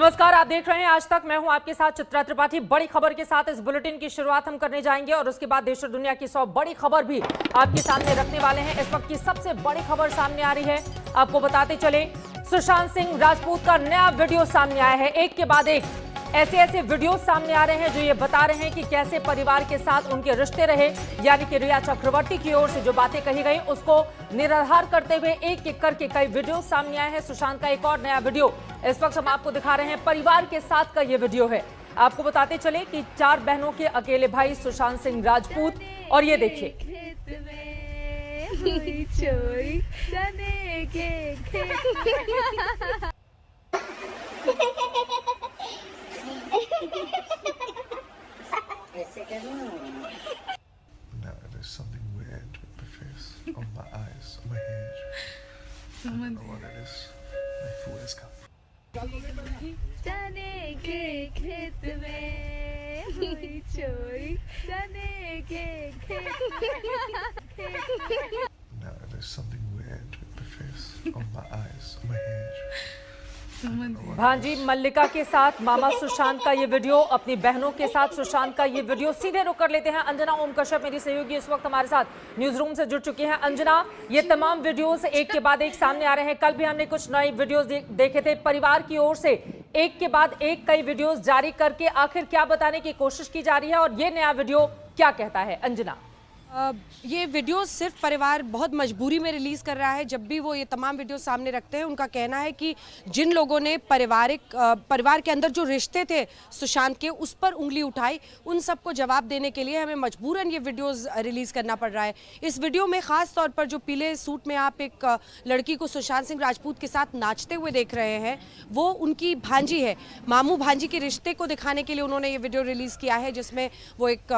नमस्कार, आप देख रहे हैं आज तक। मैं हूं आपके साथ चित्रा त्रिपाठी। बड़ी खबर के साथ इस बुलेटिन की शुरुआत हम करने जाएंगे और उसके बाद देश और दुनिया की 100 बड़ी खबर भी आपके सामने रखने वाले हैं। इस वक्त की सबसे बड़ी खबर सामने आ रही है, आपको बताते चले। सुशांत सिंह राजपूत का नया वीडियो सामने आया है। एक के बाद एक ऐसे वीडियो सामने आ रहे हैं जो ये बता रहे हैं कि कैसे परिवार के साथ उनके रिश्ते रहे, यानी कि रिया चक्रवर्ती की ओर से जो बातें कही गई उसको निराधार करते हुए एक एक करके कई वीडियो सामने आए हैं। सुशांत का एक और नया वीडियो इस वक्त हम आपको दिखा रहे हैं, परिवार के साथ का ये वीडियो है। आपको बताते चले कि 4 बहनों के अकेले भाई सुशांत सिंह राजपूत, और ये देखिए No, there's something weird with the face, on my eyes, on my hair. I don't know what it is. My food has come. जाने के खेत में हुई चोरी, जाने के खेत No, there's something weird with the face, on my eyes, on my hair. भांजी मल्लिका के साथ मामा सुशांत का ये वीडियो, अपनी बहनों के साथ सुशांत का ये वीडियो। सीधे रुक कर लेते हैं अंजना ओम कश्यप, मेरी सहयोगी इस वक्त हमारे साथ न्यूज रूम से जुड़ चुकी हैं। अंजना, ये तमाम वीडियोस एक के बाद एक सामने आ रहे हैं। कल भी हमने कुछ नए वीडियोस देखे थे। परिवार की ओर से एक के बाद एक कई वीडियोस जारी करके आखिर क्या बताने की कोशिश की जा रही है और ये नया वीडियो क्या कहता है? अंजना, ये वीडियो सिर्फ परिवार बहुत मजबूरी में रिलीज़ कर रहा है। जब भी वो ये तमाम वीडियो सामने रखते हैं, उनका कहना है कि जिन लोगों ने परिवार के अंदर जो रिश्ते थे सुशांत के, उस पर उंगली उठाई, उन सबको जवाब देने के लिए हमें मजबूरन ये वीडियोस रिलीज़ करना पड़ रहा है। इस वीडियो में ख़ास तौर पर जो पीले सूट में आप एक लड़की को सुशांत सिंह राजपूत के साथ नाचते हुए देख रहे हैं, वो उनकी भांजी है। मामू भांजी के रिश्ते को दिखाने के लिए उन्होंने ये वीडियो रिलीज़ किया है, जिसमें वो एक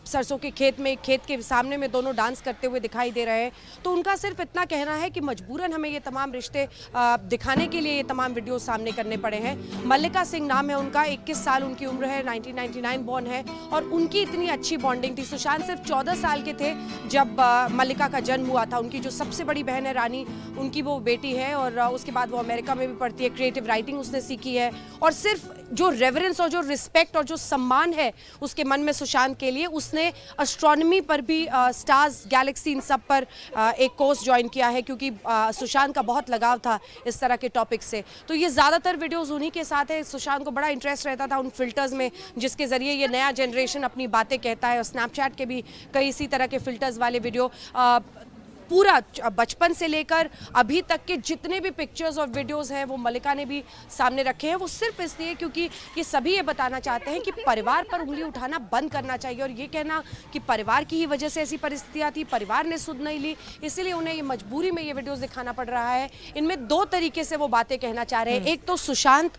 सरसों के खेत के सामने में दोनों डांस करते हुए दिखाई दे रहे हैं। तो उनका सिर्फ इतना कहना है कि मजबूरन हमें ये तमाम रिश्ते दिखाने के लिए ये तमाम वीडियो सामने करने पड़े हैं। मल्लिका सिंह नाम है उनका, 21 साल उनकी उम्र है, 1999 बॉर्न है और उनकी इतनी अच्छी बॉन्डिंग थी। सुशांत सिर्फ 14 साल के थे जब मल्लिका का जन्म हुआ था। उनकी जो सबसे बड़ी बहन है रानी, उनकी वो बेटी है और उसके बाद वो अमेरिका में भी पढ़ती है। क्रिएटिव राइटिंग उसने सीखी है और सिर्फ जो रेवरेंस और जो रिस्पेक्ट और जो सम्मान है उसके मन में सुशांत के लिए, उसने एस्ट्रोनॉमी पर भी स्टार्स, गैलेक्सी, इन सब पर एक कोर्स ज्वाइन किया है, क्योंकि सुशांत का बहुत लगाव था इस तरह के टॉपिक से। तो ये ज़्यादातर वीडियोस उन्हीं के साथ है। सुशांत को बड़ा इंटरेस्ट रहता था उन फिल्टर्स में जिसके ज़रिए ये नया जनरेशन अपनी बातें कहता है, और स्नैपचैट के भी कई इसी तरह के फिल्टर्स वाले वीडियो पूरा बचपन से लेकर अभी तक के जितने भी पिक्चर्स और वीडियोस हैं वो मल्लिका ने भी सामने रखे हैं। वो सिर्फ इसलिए क्योंकि ये सभी ये बताना चाहते हैं कि परिवार पर उंगली उठाना बंद करना चाहिए, और ये कहना कि परिवार की ही वजह से ऐसी परिस्थितियाँ थी, परिवार ने सुध नहीं ली, इसीलिए उन्हें ये मजबूरी में ये वीडियोस दिखाना पड़ रहा है। इनमें 2 तरीके से वो बातें कहना चाह रहे हैं। एक तो सुशांत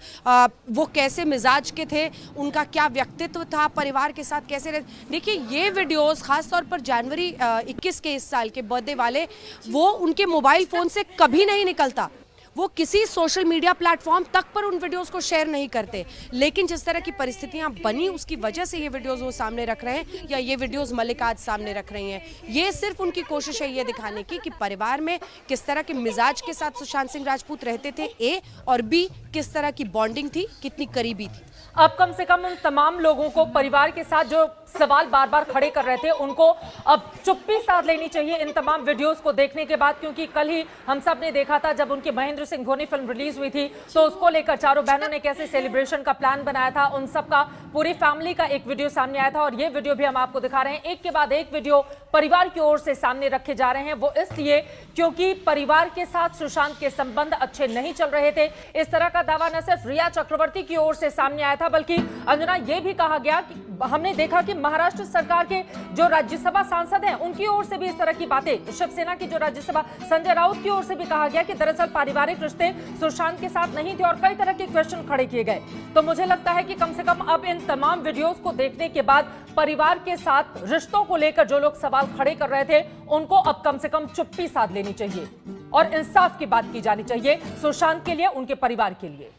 वो कैसे मिजाज के थे, उनका क्या व्यक्तित्व था, परिवार के साथ कैसे रहे। देखिए, ये वीडियोस खासतौर पर जनवरी 21 के इस साल के बर्थडे वाले, वो उनके मोबाइल फोन से कभी नहीं निकलता। वो किसी सोशल मीडिया प्लेटफॉर्म तक पर उन वीडियोस को शेयर नहीं करते, लेकिन जिस तरह की परिस्थितियां बनी उसकी वजह से ये वीडियोस वो सामने रख रहे हैं, या ये वीडियोस मल्लिका आज सामने रख रही हैं। ये सिर्फ उनकी कोशिश है ये दिखाने की कि परिवार में किस तरह के मिजाज के साथ सुशांत सिंह राजपूत रहते थे, ए, और बी, किस तरह की बॉन्डिंग थी, कितनी करीबी थी। अब कम से कम उन तमाम लोगों को, परिवार के साथ जो सवाल बार बार खड़े कर रहे थे, उनको अब चुप्पी साध लेनी चाहिए इन तमाम वीडियोस को देखने के बाद, क्योंकि कल ही हम सब ने देखा था जब उनकी महेंद्र सिंह धोनी फिल्म रिलीज हुई थी, तो उसको लेकर चारों बहनों ने कैसे सेलिब्रेशन का प्लान बनाया था। उन सब का, पूरी फैमिली का एक वीडियो सामने आया था और ये वीडियो भी हम आपको दिखा रहे हैं। एक के बाद एक वीडियो परिवार की ओर से सामने रखे जा रहे हैं, वो इसलिए क्योंकि परिवार के साथ सुशांत के संबंध अच्छे नहीं चल रहे थे। इस तरह का दावा न सिर्फ रिया चक्रवर्ती की ओर से सामने आया था, बल्कि अंजना, ये भी कहा गया कि हमने देखा कि महाराष्ट्र सरकार के जो राज्यसभा सांसद हैं उनकी ओर से भी इस तरह की बातें, शिवसेना की जो राज्यसभा संजय राउत की ओर से भी कहा गया कि दरअसल पारिवारिक रिश्ते सुशांत के साथ नहीं थे और कई तरह के क्वेश्चन खड़े किए गए। तो मुझे लगता है कि कम से कम अब इन तमाम वीडियोस को देखने के बाद परिवार के साथ रिश्तों को लेकर जो लोग सवाल खड़े कर रहे थे, उनको अब कम से कम चुप्पी साध लेनी चाहिए और इंसाफ की बात की जानी चाहिए सुशांत के लिए, उनके परिवार के लिए।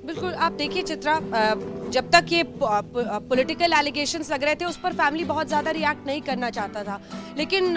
बिल्कुल, आप देखिए चित्रा, जब तक ये पॉलिटिकल एलिगेशंस लग रहे थे उस पर फैमिली बहुत ज़्यादा रिएक्ट नहीं करना चाहता था, लेकिन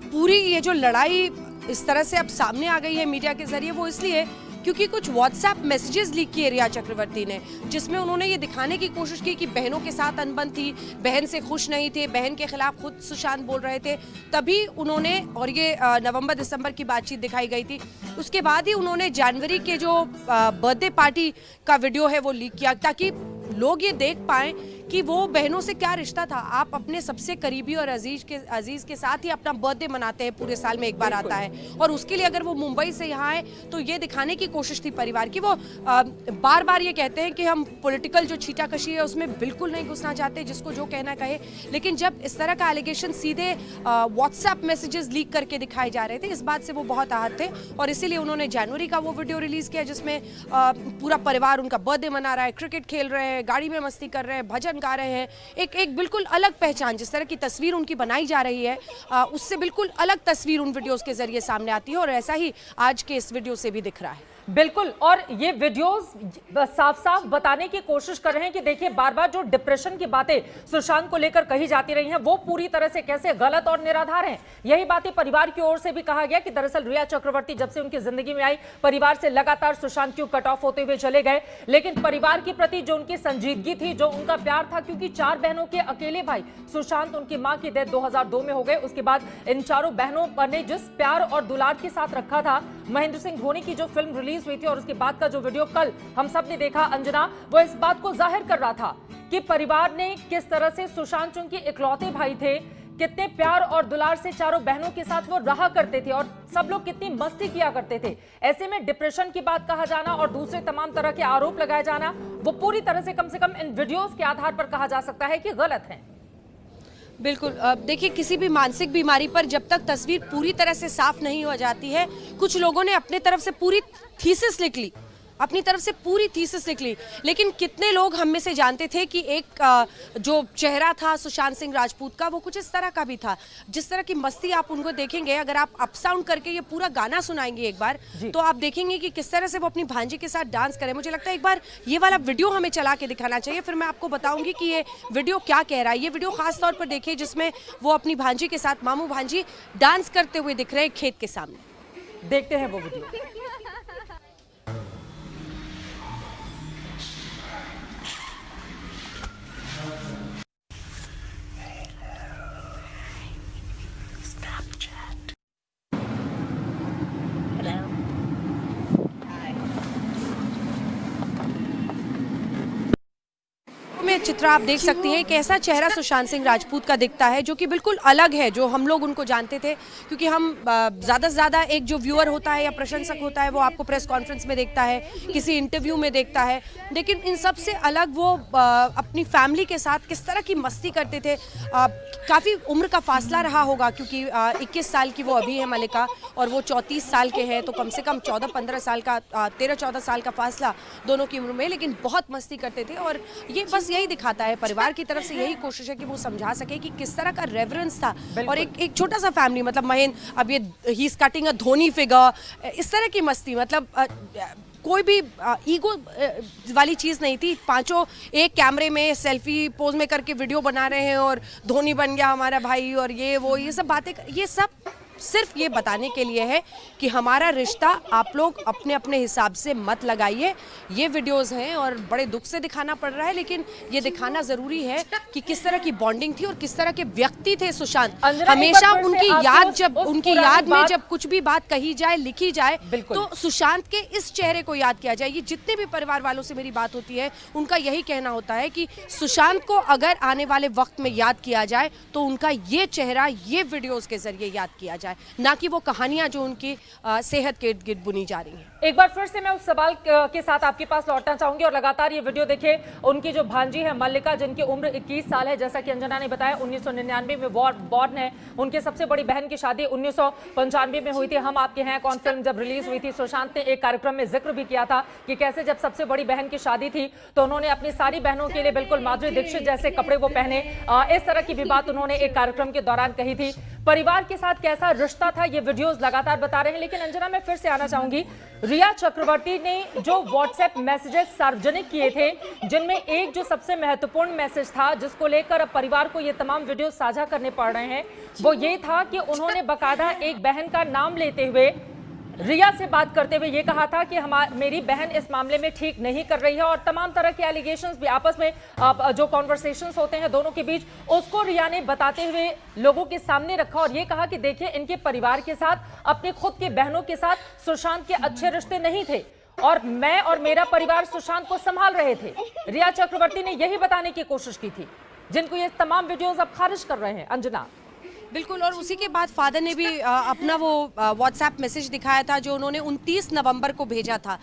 पूरी ये जो लड़ाई इस तरह से अब सामने आ गई है मीडिया के जरिए, वो इसलिए क्योंकि कुछ व्हाट्सएप मैसेजेस लीक किए रिया चक्रवर्ती ने, जिसमें उन्होंने ये दिखाने की कोशिश की कि बहनों के साथ अनबन थी, बहन से खुश नहीं थे, बहन के खिलाफ खुद सुशांत बोल रहे थे, तभी उन्होंने, और ये नवंबर दिसंबर की बातचीत दिखाई गई थी, उसके बाद ही उन्होंने जनवरी के जो बर्थडे पार्टी का वीडियो है वो लीक किया, ताकि लोग ये देख पाएं कि वो बहनों से क्या रिश्ता था। आप अपने सबसे करीबी और अजीज के साथ ही अपना बर्थडे मनाते हैं, पूरे साल में एक बार आता है, और उसके लिए अगर वो मुंबई से यहाँ आए तो ये दिखाने की कोशिश थी परिवार की। वो बार बार ये कहते हैं कि हम पॉलिटिकल जो छीटाकशी है उसमें बिल्कुल नहीं घुसना चाहते, जिसको जो कहना कहे, लेकिन जब इस तरह का एलिगेशन सीधे व्हाट्सएप मैसेजेस लीक करके दिखाए जा रहे थे, इस बात से वो बहुत आहत थे, और इसीलिए उन्होंने जनवरी का वो वीडियो रिलीज किया जिसमें पूरा परिवार उनका बर्थडे मना रहा है, क्रिकेट खेल रहे हैं, गाड़ी में मस्ती कर रहे हैं, भजन गा रहे हैं, एक बिल्कुल अलग पहचान, जिस तरह की तस्वीर उनकी बनाई जा रही है उससे बिल्कुल अलग तस्वीर उन वीडियोस के जरिए सामने आती है, और ऐसा ही आज के इस वीडियो से भी दिख रहा है। बिल्कुल, और ये वीडियोस साफ साफ बताने की कोशिश कर रहे हैं कि देखिए बार बार जो डिप्रेशन की बातें सुशांत को लेकर कही जाती रही हैं वो पूरी तरह से कैसे गलत और निराधार हैं। यही बातें परिवार की ओर से भी कहा गया कि दरअसल रिया चक्रवर्ती जब से उनकी जिंदगी में आई, परिवार से लगातार सुशांत क्यों कट ऑफ होते हुए चले गए, लेकिन परिवार के प्रति जो उनकी संजीदगी थी, जो उनका प्यार था, क्योंकि 4 बहनों के अकेले भाई सुशांत, उनकी मां की डेथ 2002 में हो गए, उसके बाद इन चारों बहनों ने जिस प्यार और दुलार के साथ रखा था, महेंद्र सिंह धोनी की जो फिल्म रिलीज हुई थी और उसके बाद का जो वीडियो कल हम सब ने देखा अंजना, वो इस बात को जाहिर कर रहा था कि परिवार ने किस तरह से सुशांत, चूंकि इकलौते भाई थे, कितने प्यार और दुलार से चारों बहनों के साथ वो रहा करते थे और सब लोग कितनी मस्ती किया करते थे। ऐसे में डिप्रेशन की बात कहा जाना और दूसरे तमाम तरह के आरोप लगाए जाना, वो पूरी तरह से कम इन वीडियोस के आधार पर कहा जा सकता है कि गलत है। बिल्कुल, देखिए किसी भी मानसिक बीमारी पर जब तक तस्वीर पूरी तरह से साफ नहीं हो जाती है, कुछ लोगों ने अपने तरफ से पूरी थीसिस लिख ली, अपनी तरफ से पूरी थीसिस लिख ली, लेकिन कितने लोग हम में से जानते थे कि एक जो चेहरा था सुशांत सिंह राजपूत का, वो कुछ इस तरह का भी था। जिस तरह की मस्ती आप उनको देखेंगे, अगर आप अप साउंड करके ये पूरा गाना सुनाएंगे एक बार, तो आप देखेंगे कि किस तरह से वो अपनी भांजी के साथ डांस करें। मुझे लगता है एक बार ये वाला वीडियो हमें चला के दिखाना चाहिए, फिर मैं आपको बताऊंगी कि ये वीडियो क्या कह रहा है। ये वीडियो खास तौर पर देखिए जिसमें वो अपनी भांजी के साथ, मामू भांजी, डांस करते हुए दिख रहे हैं खेत के सामने। देखते हैं वो वीडियो। में चित्र आप देख सकती हैं, एक ऐसा चेहरा सुशांत सिंह राजपूत का दिखता है जो कि बिल्कुल अलग है जो हम लोग उनको जानते थे, क्योंकि हम ज़्यादा से ज़्यादा एक जो व्यूअर होता है या प्रशंसक होता है वो आपको प्रेस कॉन्फ्रेंस में देखता है, किसी इंटरव्यू में देखता है, लेकिन इन सब से अलग वो अपनी फैमिली के साथ किस तरह की मस्ती करते थे। काफ़ी उम्र का फासला रहा होगा, क्योंकि 21 साल की वो अभी है मलिका और वो 34 साल के हैं, तो कम से कम 14-15 साल का, 13-14 साल का फासला दोनों की उम्र में, लेकिन बहुत मस्ती करते थे। और ये बस यही दिखाता है, परिवार की तरफ से यही कोशिश है कि वो समझा सके कि किस तरह का रेवरेंस था। और एक छोटा सा फैमिली, मतलब महेंद्र, अब ये he is cutting a Dhoni figure, इस तरह की मस्ती, मतलब कोई भी ईगो वाली चीज़ नहीं थी। पांचों एक कैमरे में सेल्फी पोज में करके वीडियो बना रहे हैं और धोनी बन गया हमारा भाई और ये सब बातें, ये सब सिर्फ ये बताने के लिए है कि हमारा रिश्ता आप लोग अपने अपने हिसाब से मत लगाइए। ये वीडियोस हैं और बड़े दुख से दिखाना पड़ रहा है, लेकिन ये दिखाना जरूरी है कि किस तरह की बॉन्डिंग थी और किस तरह के व्यक्ति थे सुशांत। हमेशा उनकी याद, जब उनकी याद में जब कुछ भी बात कही जाए, लिखी जाए, तो सुशांत के इस चेहरे को याद किया जाए। ये जितने भी परिवार वालों से मेरी बात होती है, उनका यही कहना होता है कि सुशांत को अगर आने वाले वक्त में याद किया जाए तो उनका ये चेहरा ये वीडियोस के जरिए याद किया जाए, ना कि वो कहानियां जो उनकी सेहत के इर्द गिर्द बुनी जा रही हैं। एक बार फिर से मैं उस सवाल के साथ आपके पास लौटना चाहूंगी और लगातार ये वीडियो देखे उनकी जो भांजी है मल्लिका, जिनकी उम्र 21 साल है, जैसा कि अंजना ने बताया 1999 में बॉर्न है। उनके सबसे बड़ी बहन की शादी 1995 में हुई थी। हम आपके हैं कौन फिल्म जब रिलीज हुई थी, सुशांत ने एक कार्यक्रम में जिक्र भी किया था कि कैसे जब सबसे बड़ी बहन की शादी थी तो उन्होंने अपनी सारी बहनों के लिए बिल्कुल माधुरी दीक्षित जैसे कपड़े वो पहने, इस तरह की भी बात उन्होंने एक कार्यक्रम के दौरान कही थी। परिवार के साथ कैसा रिश्ता था ये वीडियोस लगातार बता रहे हैं। लेकिन अंजना, मैं फिर से आना चाहूंगी, रिया चक्रवर्ती ने जो व्हाट्सएप मैसेजेस सार्वजनिक किए थे, जिनमें एक जो सबसे महत्वपूर्ण मैसेज था जिसको लेकर अब परिवार को ये तमाम वीडियो साझा करने पड़ रहे हैं, वो ये था कि उन्होंने बकायदा एक बहन का नाम लेते हुए रिया से बात करते हुए ये कहा था कि मेरी बहन इस मामले में ठीक नहीं कर रही है और तमाम तरह के एलिगेशंस भी आपस में जो कॉन्वर्सेशंस होते हैं दोनों के बीच, उसको रिया ने बताते हुए लोगों के सामने रखा और ये कहा कि देखिए इनके परिवार के साथ, अपने खुद की बहनों के साथ सुशांत के अच्छे रिश्ते नहीं थे और मैं और मेरा परिवार सुशांत को संभाल रहे थे। रिया चक्रवर्ती ने यही बताने की कोशिश की थी, जिनको ये तमाम वीडियोस अब खारिज कर रहे हैं। अंजना, बिल्कुल, और उसी के बाद फादर ने भी अपना वो व्हाट्सएप मैसेज दिखाया था जो उन्होंने 29 नवंबर को भेजा था,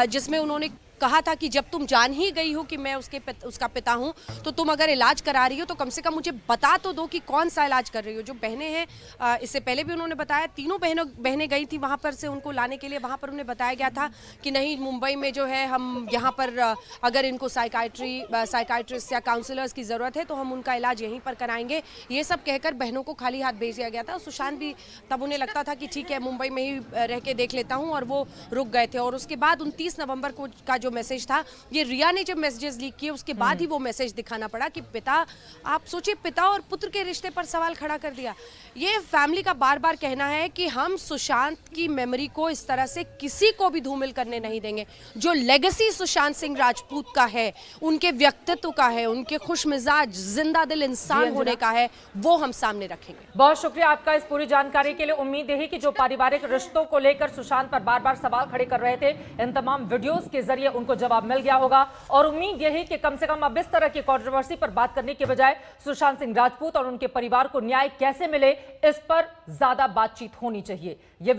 जिसमें उन्होंने कहा था कि जब तुम जान ही गई हो कि मैं उसका पिता हूं, तो तुम अगर इलाज करा रही हो तो कम से कम मुझे बता तो दो कि कौन सा इलाज कर रही हो। जो बहनें हैं, इससे पहले भी उन्होंने बताया, तीनों बहनें गई थी वहां पर से उनको लाने के लिए। वहां पर उन्हें बताया गया था कि नहीं, मुंबई में जो है हम यहाँ पर अगर इनको साइकाइट्रिस्ट या काउंसलर्स की ज़रूरत है तो हम उनका इलाज यहीं पर कराएंगे। ये सब कहकर बहनों को खाली हाथ भेज दिया गया था। सुशांत भी तब उन्हें लगता था कि ठीक है, मुंबई में ही रह के देख लेता हूँ, और वो रुक गए थे। और उसके बाद 29 नवंबर को का जो मैसेज था, ये रिया ने जब मैसेजेस लीक किए उसके बाद ही वो मैसेज दिखाना पड़ा कि पिता, आप सोचिए, पिता और पुत्र के रिश्ते पर सवाल खड़ा कर दिया। ये फैमिली का बार बार कहना है कि हम सुशांत की मेमोरी को इस तरह से किसी को भी धूमिल करने नहीं देंगे। जो लेगेसी सुशांत सिंह राजपूत का है, उनके व्यक्तित्व का है, उनके खुशमिजाज जिंदा दिल इंसान होने का है, वो हम सामने रखेंगे। बहुत शुक्रिया आपका इस पूरी जानकारी के लिए। उम्मीद यही कि जो पारिवारिक रिश्तों को लेकर सुशांत पर बार बार सवाल खड़े कर रहे थे, इन तमाम वीडियोस के जरिए उनको जवाब मिल गया होगा और उम्मीद यही कि कम से कम अब इस तरह की कंट्रोवर्सी पर बात करने के बजाय सुशांत सिंह राजपूत और उनके परिवार को न्याय कैसे मिले, इस पर ज्यादा बातचीत होनी चाहिए। ये